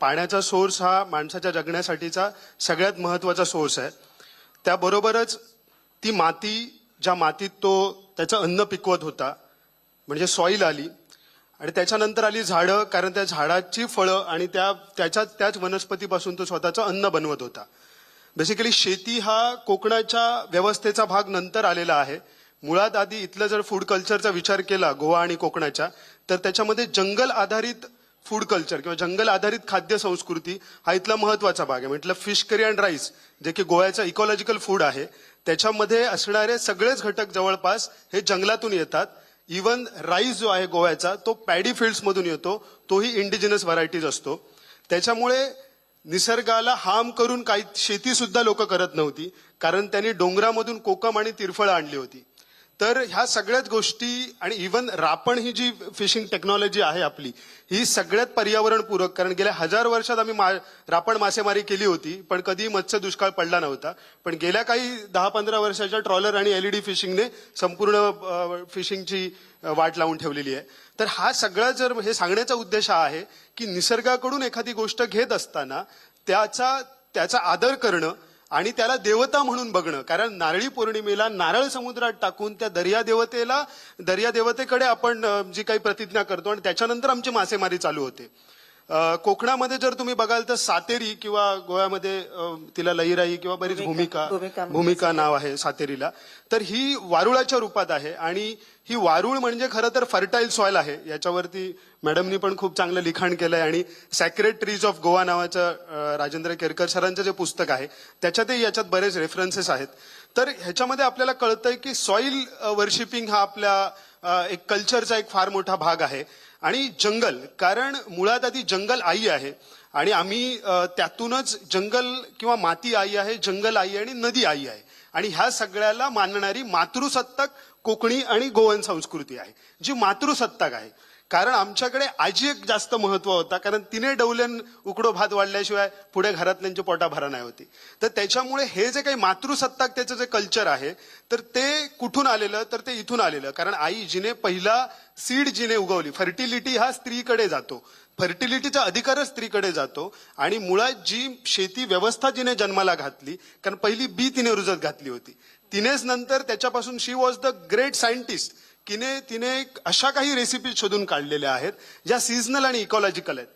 पाण्याचा सोर्स हा माणसाच्या जगण्यासाठीचा सगळ्यात महत्त्वाचा सोर्स आहे. त्याबरोबरच ती माती, ज्या मातीत तो त्याचं अन्न पिकवत होता म्हणजे सॉईल आली, आणि त्याच्यानंतर आली झाडं, कारण त्या झाडाची फळं आणि त्याच वनस्पतीपासून तो स्वतःचं अन्न बनवत होता. बेसिकली शेती हा कोकणाच्या व्यवस्थेचा भाग नंतर आलेला आहे. मुळात आधी इथलं जर फूड कल्चरचा विचार केला गोवा आणि कोकणाच्या, तर त्याच्यामध्ये जंगल आधारित फूड कल्चर किंवा जंगल आधारित खाद्य संस्कृती हा इथला महत्वाचा भाग आहे. म्हटलं फिश करी अँड राईस, जे की गोव्याचं इकॉलॉजिकल फूड आहे, त्याच्यामध्ये असणारे सगळेच घटक जवळपास हे जंगलातून येतात. इवन राईस जो आहे गोव्याचा तो पॅडी फील्ड्स मधून येतो, तोही इंडिजिनस व्हरायटीज असतो. त्याच्यामुळे निसर्गाला हार्म करून काही शेती सुद्धा लोक करत नव्हती, कारण त्यांनी डोंगरामधून कोकम आणि तिरफळं आणली होती. तर ह्या सगळ्याच गोष्टी, आणि इवन रापण ही जी फिशिंग टेक्नॉलॉजी आहे आपली, ही सगळ्यात पर्यावरणपूरक, कारण गेल्या 1000 वर्षात आम्ही रापण मासेमारी केली होती पण कधी मत्स्य दुष्काळ पडला नव्हता. पण गेल्या काही 10-15 वर्षाच्या ट्रॉलर आणि एलईडी फिशिंगने संपूर्ण फिशिंगची वाट लावून ठेवलेली आहे. तर हा सगळा जर हे सांगण्याचा उद्देश हा आहे की निसर्गाकडून एखादी गोष्ट घेत असताना त्याचा आदर करणं आणि त्याला देवता म्हणून बघणं. कारण नारळी पौर्णिमेला नारळ समुद्रात टाकून त्या दर्यादेवतेकडे आपण जी काही प्रतिज्ञा करतो आणि त्याच्यानंतर आमची मासेमारी चालू होते. कोकणामध्ये जर तुम्ही बघाल तर सातेरी, किंवा गोव्यामध्ये तिला लईराई किंवा बरीच भूमिका नाव आहे सातेरीला, तर ही वारुळाच्या रूपात आहे. आणि ही वारुळ म्हणजे खरं तर फर्टाईल सॉइल आहे. याच्यावरती मॅडमनी पण खूप चांगलं लिखाण केलंय, आणि सॅक्रेड ट्रीज ऑफ गोवा नावाचं राजेंद्र केरकर सरांचं जे पुस्तक आहे त्याच्यातही याच्यात बरेच रेफरन्सेस आहेत. तर ह्याच्यामध्ये आपल्याला कळतंय की सॉइल वर्शिपिंग हा आपल्या एक कल्चरचा एक फार मोठा भाग आहे. आणि जंगल, कारण मुळात आधी जंगल आई आहे आणि आम्ही त्यातूनच जंगल किंवा माती आई आहे, जंगल आई आणि नदी आई आहे, आणि ह्या सगळ्याला मानणारी मातृसत्ताक कोकणी आणि गोवन संस्कृती आहे, जी मातृसत्ताक आहे. कारण आमच्याकडे आजी एक जास्त महत्व होता, कारण तिने डवलन उकडो भात वाढल्याशिवाय पुढे घरातल्यांची पोटा भरा नाही होती. तर त्याच्यामुळे हे जे काही मातृसत्ताक त्याचं जे कल्चर आहे, तर ते कुठून आलेलं, तर ते इथून आलेलं. कारण आई जिने पहिला सीड जिने उगवली, फर्टिलिटी हा स्त्रीकडे जातो, फर्टिलिटीचा अधिकारच स्त्रीकडे जातो. आणि मुळात जी शेती व्यवस्था जिने जन्माला घातली, कारण पहिली बी तिने रुजत घातली होती, तिनेच नंतर त्याच्यापासून शी वॉज द ग्रेट सायंटिस्ट. तिने अशा काही रेसिपी शोधून काढलेल्या आहेत ज्या सीझनल आणि इकॉलॉजिकल आहेत.